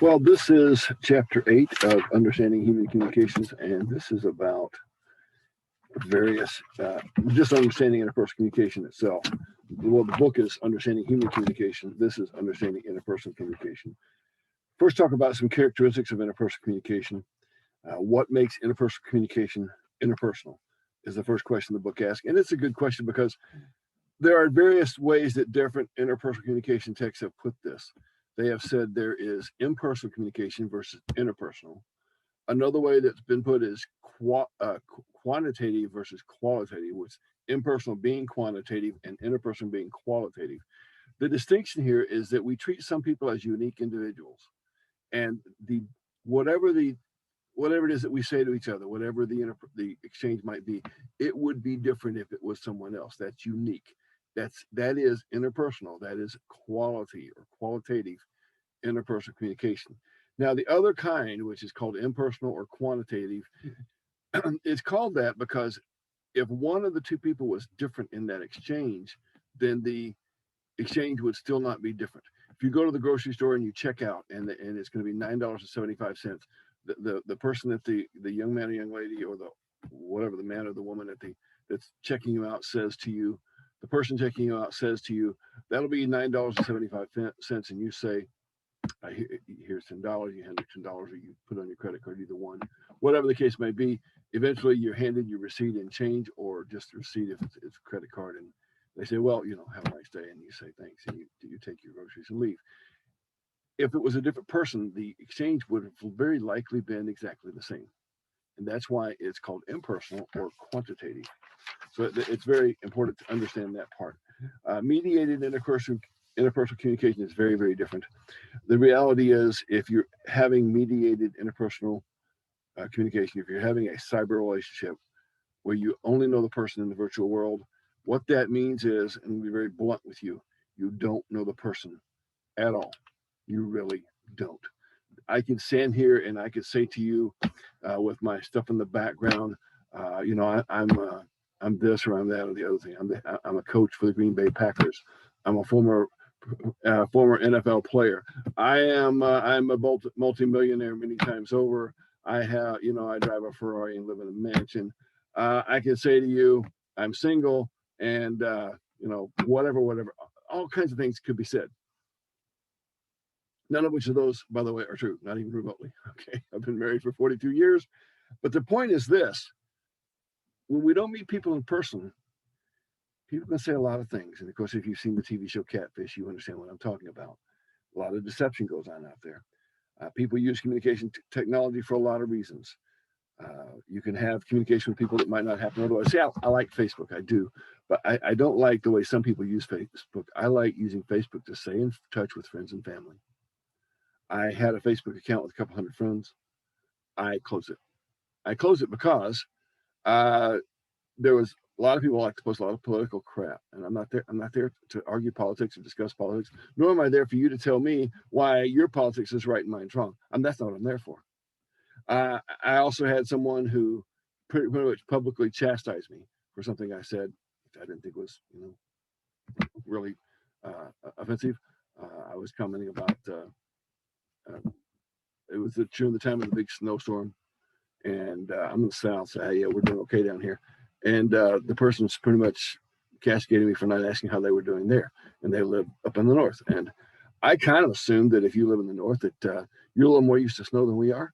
Well, this is chapter 8 of Understanding Human Communications, and this is about various, just understanding interpersonal communication itself. Well, the book is Understanding Human Communication. This is Understanding Interpersonal Communication. First, talk about some characteristics of interpersonal communication. What makes interpersonal communication interpersonal is the first question the book asks. And it's a good question because there are various ways that different interpersonal communication texts have put this. They have said there is impersonal communication versus interpersonal. Another way that's been put is quantitative versus qualitative, with impersonal being quantitative and interpersonal being qualitative. The distinction here is that we treat some people as unique individuals, and whatever it is that we say to each other, whatever the exchange might be, it would be different if it was someone else. That's unique. That is interpersonal. That is quality or qualitative interpersonal communication. Now, the other kind, which is called impersonal or quantitative, it's called that because if one of the two people was different in that exchange, then the exchange would still not be different. If you go to the grocery store and you check out, and it's going to be $9.75, the person that the young man or young lady, or the whatever, the man or the woman that's checking you out says to you, the person checking you out says to you, that'll be $9.75, and you say, here's $10, you hand it $10, or you put on your credit card, either one. Whatever the case may be, eventually you're handed your receipt in change, or just the receipt if it's a credit card, and they say, well, have a nice day, and you say thanks, and you take your groceries and leave. If it was a different person, the exchange would have very likely been exactly the same. And that's why it's called impersonal or quantitative. So it's very important to understand that part. Mediated interpersonal communication is very, very different. The reality is, if you're having mediated interpersonal communication, if you're having a cyber relationship where you only know the person in the virtual world, what that means is, and I'll be very blunt with you, you don't know the person at all. You really don't. I can stand here and I could say to you, with my stuff in the background, I'm this or I'm that or the other thing. I'm a coach for the Green Bay Packers. I'm a former NFL player. I'm a multi-millionaire many times over. I drive a Ferrari and live in a mansion. I can say to you, I'm single, and whatever, all kinds of things could be said. None of which of those, by the way, are true, not even remotely. Okay, I've been married for 42 years. But the point is this: when we don't meet people in person, people can say a lot of things. And of course, if you've seen the TV show Catfish, you understand what I'm talking about. A lot of deception goes on out there. People use communication technology for a lot of reasons. You can have communication with people that might not happen otherwise. See, I like Facebook, I do, but I don't like the way some people use Facebook. I like using Facebook to stay in touch with friends and family. I had a Facebook account with a couple hundred friends. I closed it because there was a lot of people like to post a lot of political crap, and I'm not there to argue politics or discuss politics. Nor am I there for you to tell me why your politics is right and mine's wrong. That's not what I'm there for. I also had someone who pretty much publicly chastised me for something I said, which I didn't think was really offensive. I was commenting about. It was during the time of the big snowstorm, and I'm in the south, so hey, yeah, we're doing okay down here. And the person's pretty much castigating me for not asking how they were doing there, and they live up in the north. And I kind of assumed that if you live in the north, that you're a little more used to snow than we are.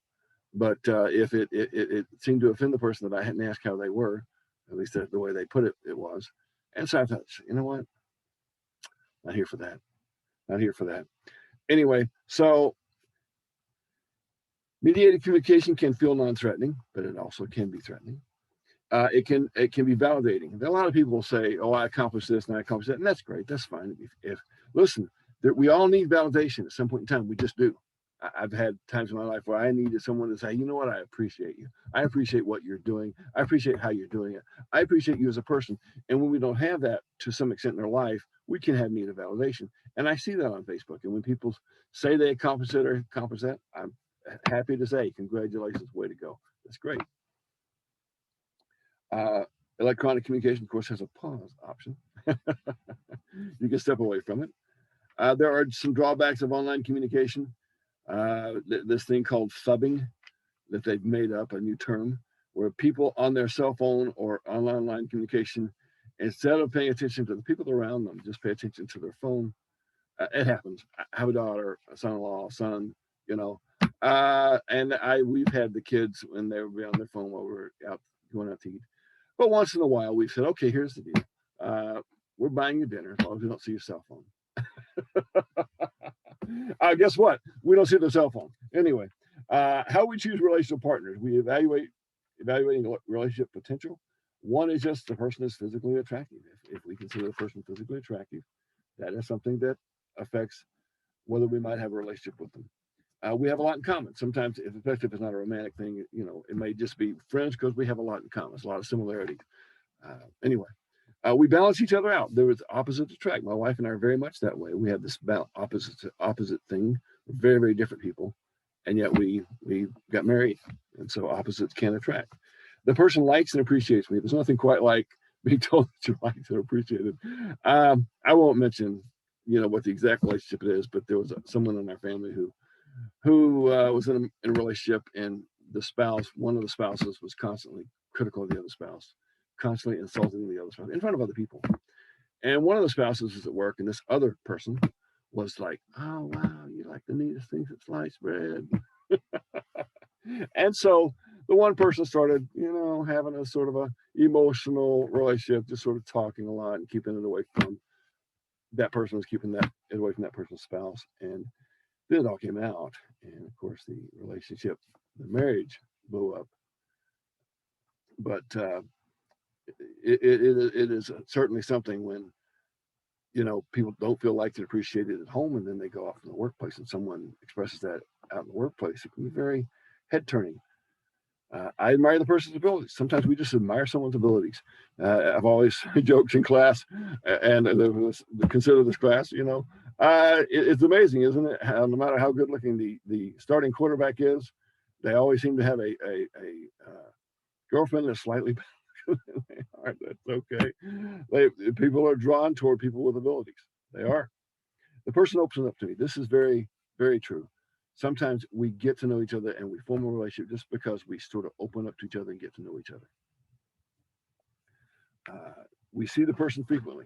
But if it seemed to offend the person that I hadn't asked how they were, at least the way they put it, it was. And so I thought, you know what? Not here for that. Not here for that. Anyway, so mediated communication can feel non-threatening, but it also can be threatening. It can be validating. A lot of people will say, "Oh, I accomplished this and I accomplished that," and that's great. That's fine. Listen, we all need validation at some point in time. We just do. I've had times in my life where I needed someone to say, "You know what? I appreciate you. I appreciate what you're doing. I appreciate how you're doing it. I appreciate you as a person." And when we don't have that to some extent in their life, we can have need of validation. And I see that on Facebook. And when people say they accomplish it or accomplish that, I'm happy to say, congratulations, way to go. That's great. Electronic communication, of course, has a pause option. You can step away from it. There are some drawbacks of online communication. This thing called subbing that they've made up, a new term, where people on their cell phone or online communication, instead of paying attention to the people around them, just pay attention to their phone. It happens. I have a daughter, a son-in-law, son, you know, and we've had the kids when they would be on their phone while we're out going out to eat. But once in a while, we said, okay, here's the deal. We're buying you dinner as long as we don't see your cell phone. Guess what? We don't see the cell phone. Anyway, how we choose relational partners. We evaluating relationship potential. One is just the person is physically attractive. If we consider the person physically attractive, that is something that affects whether we might have a relationship with them. We have a lot in common. Sometimes, especially if it's not a romantic thing, you know, it may just be friends because we have a lot in common. It's a lot of similarities. Anyway, we balance each other out. There was opposites attract. My wife and I are very much that way. We have this opposite thing. We're very, very different people, and yet we got married, and so opposites can attract. The person likes and appreciates me. There's nothing quite like being told that you're liked and appreciated. I won't mention, you know, what the exact relationship it is, but there was someone in our family who was in a relationship, and one of the spouses was constantly critical of the other spouse, constantly insulting the other spouse in front of other people. And one of the spouses was at work, and this other person was like, "Oh wow, you like the neatest things at sliced bread." And so the one person started, you know, having a sort of a emotional relationship, just sort of talking a lot and keeping it away from that person was keeping that away from that person's spouse. And then it all came out. And of course, the relationship, the marriage blew up. But it is certainly something when, you know, people don't feel like they're appreciated at home, and then they go off in the workplace and someone expresses that out in the workplace. It can be very head turning. I admire the person's abilities. Sometimes we just admire someone's abilities. I've always joked in class, and consider this class, you know, it's amazing, isn't it? How, no matter how good looking the starting quarterback is, they always seem to have a girlfriend that's slightly better than they are. That's okay. People are drawn toward people with abilities. They are. The person opens up to me. This is very, very true. Sometimes we get to know each other and we form a relationship just because we sort of open up to each other and get to know each other. We see the person frequently.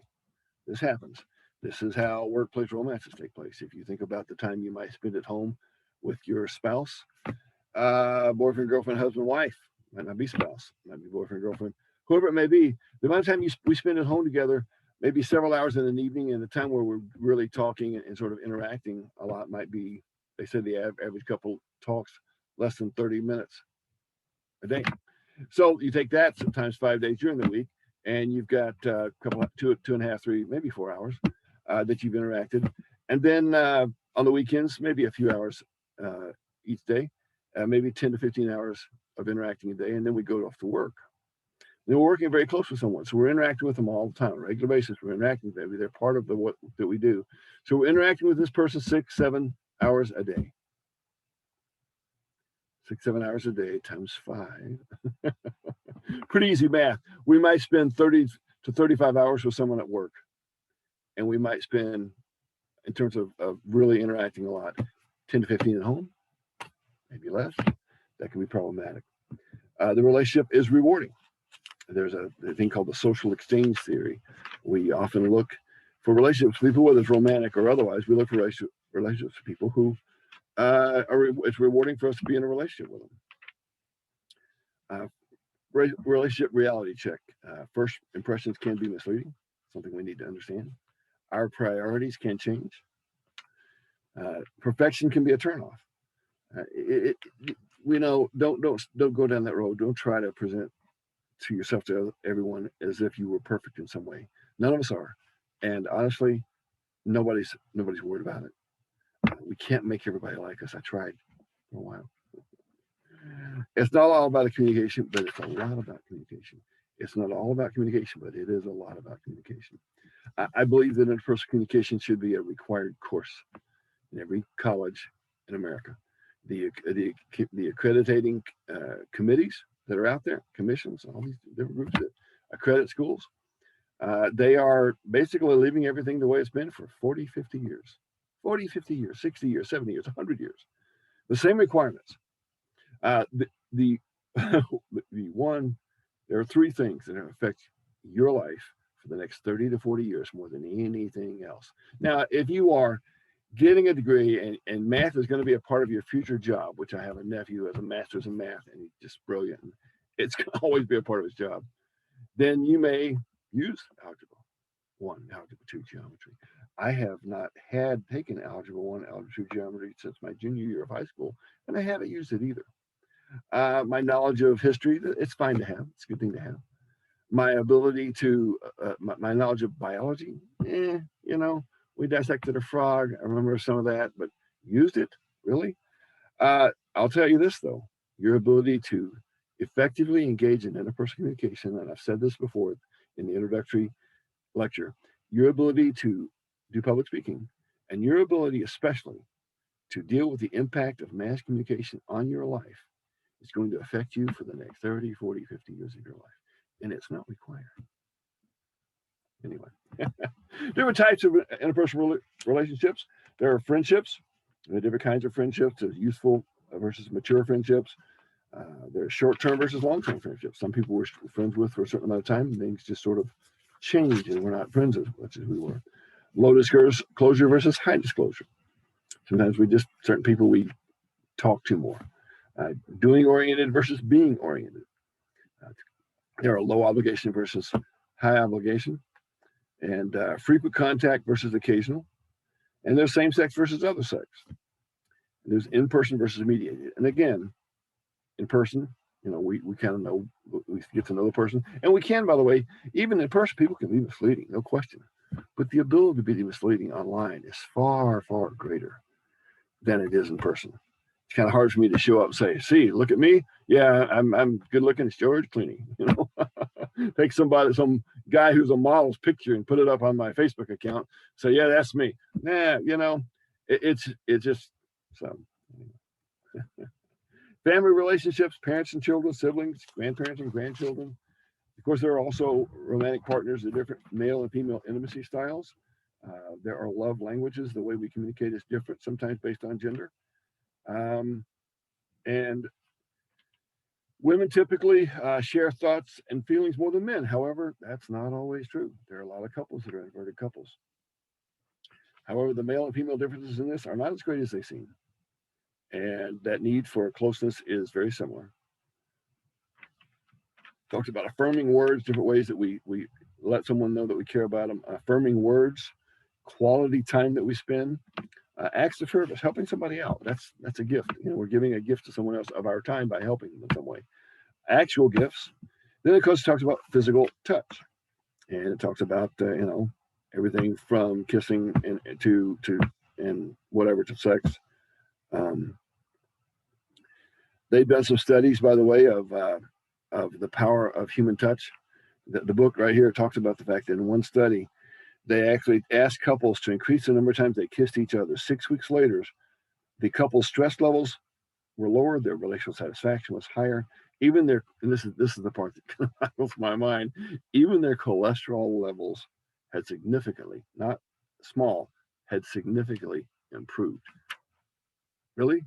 This happens. This is how workplace romances take place. If you think about the time you might spend at home with your spouse, boyfriend, girlfriend, husband, wife, might not be spouse, might be boyfriend, girlfriend, whoever it may be. The amount of time we spend at home together, maybe several hours in an evening, and the time where we're really talking and sort of interacting a lot might be, they said the average couple talks less than 30 minutes a day. So you take that sometimes 5 days during the week, and you've got a couple, 2.5, 3, maybe 4 hours that you've interacted. And then on the weekends, maybe a few hours each day, maybe 10 to 15 hours of interacting a day. And then we go off to work. And we're working very close with someone. So we're interacting with them all the time on a regular basis. We're interacting with them. They're part of what that we do. So we're interacting with this person 6, 7 hours a day. 6, 7 hours a day times 5. Pretty easy math. We might spend 30 to 35 hours with someone at work. And we might spend, in terms of really interacting a lot, 10 to 15 at home, maybe less. That can be problematic. The relationship is rewarding. There's a thing called the social exchange theory. We often look for relationships with people, whether it's romantic or otherwise. We look for relationships with people who it's rewarding for us to be in a relationship with them. Relationship reality check. First impressions can be misleading, something we need to understand. Our priorities can change. Perfection can be a turnoff. Don't go down that road. Don't try to present to yourself to everyone as if you were perfect in some way. None of us are, and honestly, nobody's worried about it. We can't make everybody like us. I tried for a while. It's not all about communication, but it's a lot about communication. It's not all about communication, but it is a lot about communication. I believe that interpersonal communication should be a required course in every college in America. The accrediting committees that are out there, commissions, all these different groups that accredit schools, they are basically leaving everything the way it's been for 40, 50 years. 40, 50 years, 60 years, 70 years, 100 years. The same requirements. The the one, there are three things that affect your life for the next 30 to 40 years more than anything else. Now, if you are getting a degree and math is going to be a part of your future job, which I have a nephew who has a master's in math and he's just brilliant, and it's going to always be a part of his job, then you may use algebra 1, algebra 2 geometry. I have not had taken algebra 1, algebra 2 geometry since my junior year of high school, and I haven't used it either. My knowledge of history, it's fine to have. It's a good thing to have. My ability to, my knowledge of biology, we dissected a frog. I remember some of that, but used it, really? I'll tell you this, though. Your ability to effectively engage in interpersonal communication, and I've said this before in the introductory lecture, your ability to do public speaking, and your ability especially to deal with the impact of mass communication on your life is going to affect you for the next 30, 40, 50 years of your life. And it's not required. Anyway, different types of interpersonal relationships. There are friendships. There are different kinds of friendships. There's youthful versus mature friendships. There's short-term versus long-term friendships. Some people we're friends with for a certain amount of time, and things just sort of change, and we're not friends as much as we were. Low disclosure versus high disclosure. Sometimes certain people we talk to more. Doing oriented versus being oriented. There are low obligation versus high obligation, and frequent contact versus occasional. And there's same sex versus other sex. There's in-person versus mediated. And again, in person, we kind of know, we get to know the person. And we can, by the way, even in person, people can be misleading, no question. But the ability to be misleading online is far, far greater than it is in person. It's kind of hard for me to show up and say, see, look at me. Yeah, I'm good looking. It's George Clooney. Take some guy who's a model's picture and put it up on my Facebook account. Say, yeah, that's me. Nah, it's just so. Family relationships, parents and children, siblings, grandparents and grandchildren. Of course, there are also romantic partners of different male and female intimacy styles. There are love languages. The way we communicate is different, sometimes based on gender. And women typically share thoughts and feelings more than men. However, that's not always true. There are a lot of couples that are inverted couples. However, the male and female differences in this are not as great as they seem. And that need for closeness is very similar. Talks about affirming words, different ways that we let someone know that we care about them. Affirming words, quality time that we spend, acts of service, helping somebody out. That's a gift. We're giving a gift to someone else of our time by helping them in some way. Actual gifts. Then, of course, it talks about physical touch, and it talks about everything from kissing and to whatever to sex. They've done some studies, by the way, of the power of human touch. The book right here talks about the fact that in one study, they actually asked couples to increase the number of times they kissed each other. 6 weeks later, the couple's stress levels were lower, their relational satisfaction was higher. Even their, and this is the part that boggles my mind, even their cholesterol levels had significantly, not small, had significantly improved. Really?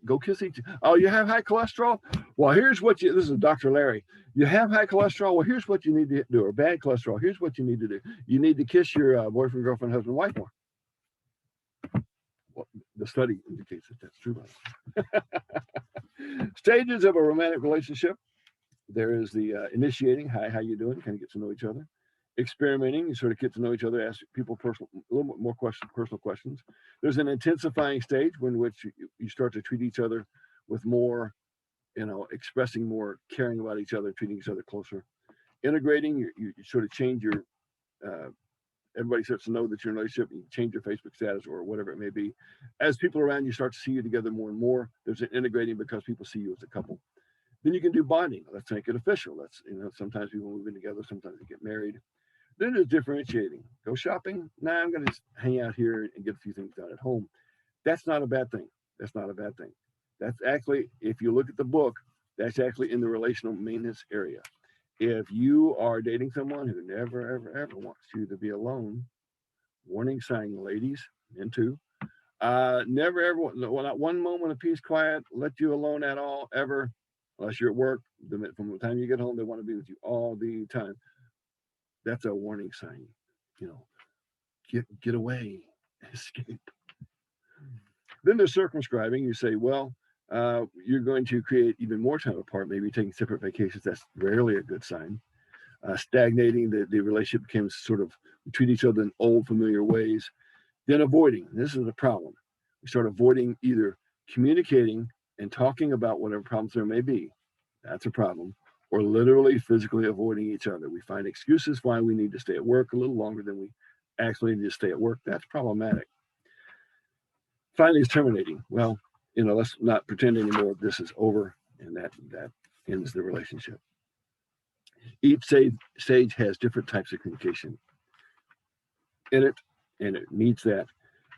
Go kiss each. Oh, you have high cholesterol? Well, here's what this is Dr. Larry. You have high cholesterol? Well, here's what you need to do. Or bad cholesterol. Here's what you need to do. You need to kiss your boyfriend, girlfriend, husband, wife more. Well, the study indicates that that's true. Stages of a romantic relationship. There is the initiating. Hi, how you doing? Kind of get to know each other. Experimenting, you sort of get to know each other, ask people a little bit more personal questions. There's an intensifying stage in which you start to treat each other with more, expressing more, caring about each other, treating each other closer. Integrating, you sort of change your, everybody starts to know that you're in a relationship, you change your Facebook status or whatever it may be. As people around you start to see you together more and more, there's an integrating because people see you as a couple. Then you can do bonding. Let's make it official. Sometimes people move in together, sometimes they get married. Then there's differentiating. Go shopping? Nah, I'm going to just hang out here and get a few things done at home. That's not a bad thing. That's not a bad thing. That's actually, if you look at the book, that's actually in the relational maintenance area. If you are dating someone who never, ever, ever wants you to be alone, warning sign, ladies, men too, Never ever, not one moment of peace, quiet, let you alone at all, ever, unless you're at work. From the time you get home, they want to be with you all the time. That's a warning sign. You know, get away, escape. Then there's circumscribing. You say, well, you're going to create even more time apart, maybe taking separate vacations. That's rarely a good sign. Stagnating, the relationship becomes sort of, we treat each other in old, familiar ways. Then avoiding. This is the problem. We start avoiding either communicating and talking about whatever problems there may be. That's a problem. Or literally physically avoiding each other. We find excuses why we need to stay at work a little longer than we actually need to stay at work. That's problematic. Finally, is terminating. Well, let's not pretend anymore this is over, and that ends the relationship. Each stage has different types of communication in it, and it needs that.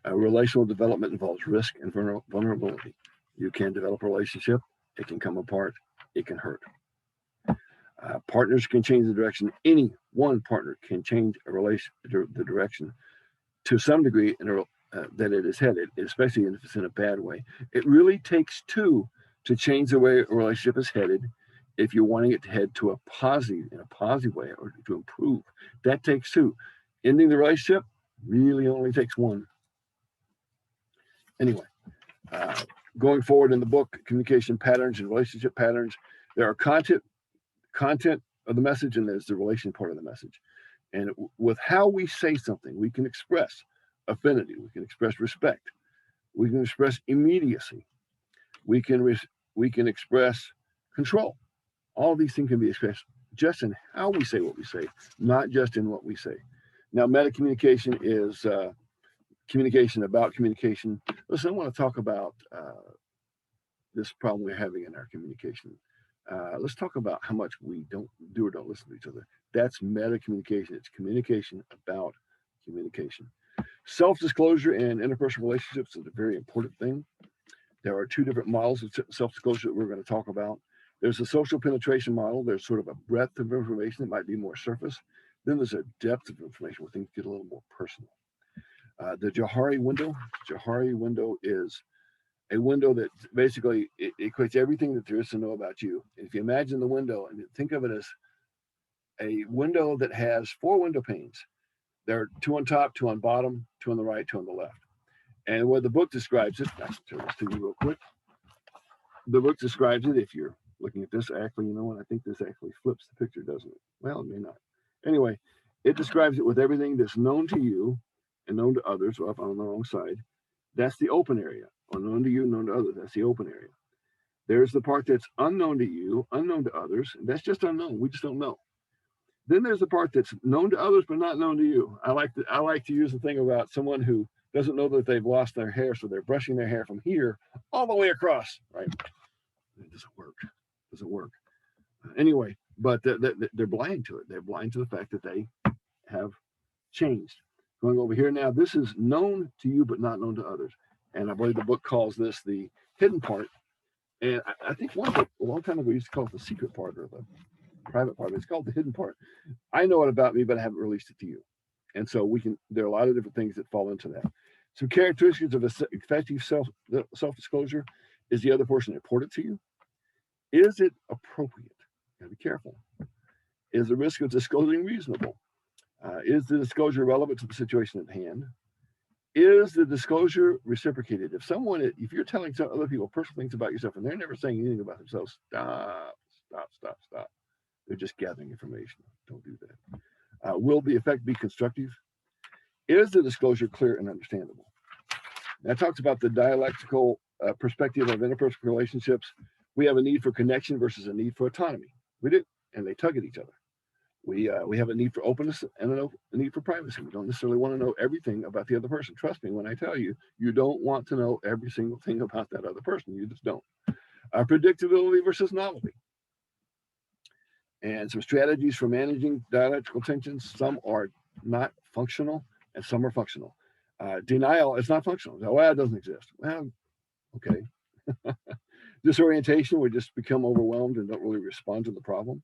Relational development involves risk and vulnerability. You can develop a relationship, it can come apart, it can hurt. Partners can change the direction. Any one partner can change the direction to some degree that it is headed, especially if it's in a bad way. It really takes two to change the way a relationship is headed. If you're wanting it to head to in a positive way, or to improve, that takes two. Ending the relationship really only takes one. Anyway, going forward in the book, communication patterns and relationship patterns, there are content of the message, and there's the relation part of the message. And with how we say something, we can express affinity, we can express respect, we can express immediacy, we can express control. All of these things can be expressed just in how we say what we say, not just in what we say. Now, meta communication is communication about communication. Listen, I want to talk about this problem we're having in our communication. Let's talk about how much we don't do or don't listen to each other. That's meta communication. It's communication about communication. Self-disclosure in interpersonal relationships is a very important thing. There are two different models of self-disclosure that we're going to talk about. There's a social penetration model. There's sort of a breadth of information that might be more surface. Then there's a depth of information where things get a little more personal. The Johari window is a window that basically it equates everything that there is to know about you. If you imagine the window and think of it as a window that has 4 window panes. There are 2 on top, 2 on bottom, 2 on the right, 2 on the left. And what the book describes it, I'll turn this to you real quick. The book describes it, if you're looking at this, actually, you know what, I think this actually flips the picture, doesn't it? Well, it may not. Anyway, it describes it with everything that's known to you and known to others, up on the wrong side. That's the open area. Or known to you, known to others, that's the open area. There's the part that's unknown to you, unknown to others, and that's just unknown. We just don't know. Then there's the part that's known to others but not known to you. I like to use the thing about someone who doesn't know that they've lost their hair, so they're brushing their hair from here all the way across, right? It doesn't work. Anyway, but they're blind to it. They're blind to the fact that they have changed. Going over here now, this is known to you but not known to others. And I believe the book calls this the hidden part. And I think a long time ago, we used to call it the secret part or the private part. It's called the hidden part. I know it about me, but I haven't released it to you. And so there are a lot of different things that fall into that. Some characteristics of effective self-disclosure. Is the other person important to you? Is it appropriate? You gotta be careful. Is the risk of disclosing reasonable? Is the disclosure relevant to the situation at hand? Is the disclosure reciprocated? If you're telling some other people personal things about yourself and they're never saying anything about themselves, stop. They're just gathering information. Don't do that. Will the effect be constructive? Is the disclosure clear and understandable? That talks about the dialectical perspective of interpersonal relationships. We have a need for connection versus a need for autonomy. We do, and they tug at each other. We have a need for openness and a need for privacy. We don't necessarily want to know everything about the other person. Trust me when I tell you, you don't want to know every single thing about that other person. You just don't. Predictability versus novelty. And some strategies for managing dialectical tensions. Some are not functional and some are functional. Denial is not functional. Well, it doesn't exist. Well, okay. Disorientation, we just become overwhelmed and don't really respond to the problem.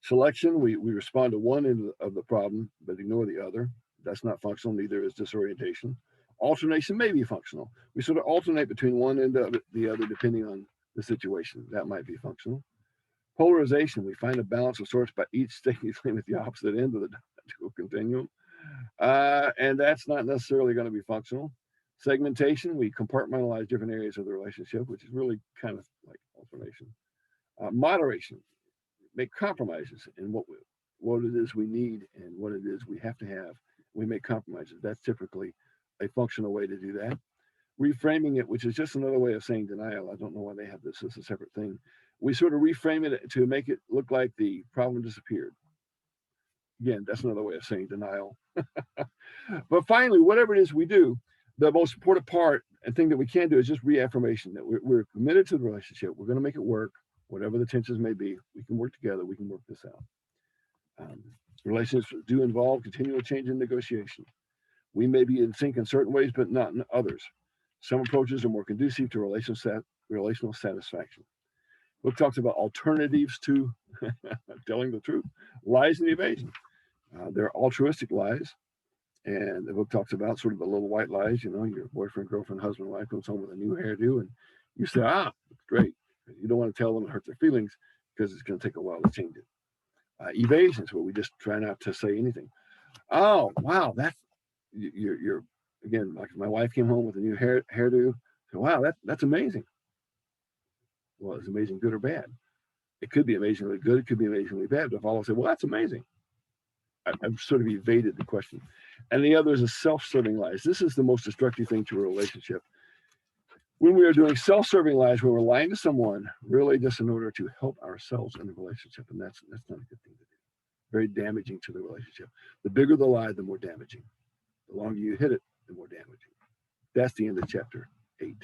Selection, we respond to one end of the problem, but ignore the other. That's not functional, neither is disorientation. Alternation may be functional. We sort of alternate between one and the other depending on the situation. That might be functional. Polarization, we find a balance of sorts by each staying at the opposite end of the dialectical continuum. And that's not necessarily going to be functional. Segmentation, we compartmentalize different areas of the relationship, which is really kind of like alternation. Moderation, make compromises in what it is we need and what it is we have to have. We make compromises. That's typically a functional way to do that. Reframing it, which is just another way of saying denial. I don't know why they have this as a separate thing. We sort of reframe it to make it look like the problem disappeared. Again, that's another way of saying denial. But finally, whatever it is we do, the most important part and thing that we can do is just reaffirmation that we're committed to the relationship. We're going to make it work, whatever the tensions may be. We can work together. We can work this out. Relationships do involve continual change and negotiation. We may be in sync in certain ways, but not in others. Some approaches are more conducive to relational satisfaction. The book talks about alternatives to telling the truth, lies and evasion. They're altruistic lies. And the book talks about sort of the little white lies, your boyfriend, girlfriend, husband, wife comes home with a new hairdo, and you say, it's great. You don't want to tell them it hurts their feelings because it's going to take a while to change it. Evasion is where we just try not to say anything. Oh, wow, that's, you're again, like my wife came home with a new hairdo. So, wow, that's amazing. Well, is amazing good or bad? It could be amazingly good. It could be amazingly bad. But if all I say, well, that's amazing, I've sort of evaded the question. And the other is a self-serving lies. This is the most destructive thing to a relationship. When we are doing self-serving lies, when we're lying to someone, really just in order to help ourselves in the relationship, and that's not a good thing to do. Very damaging to the relationship. The bigger the lie, the more damaging. The longer you hit it, the more damaging. That's the end of chapter 8.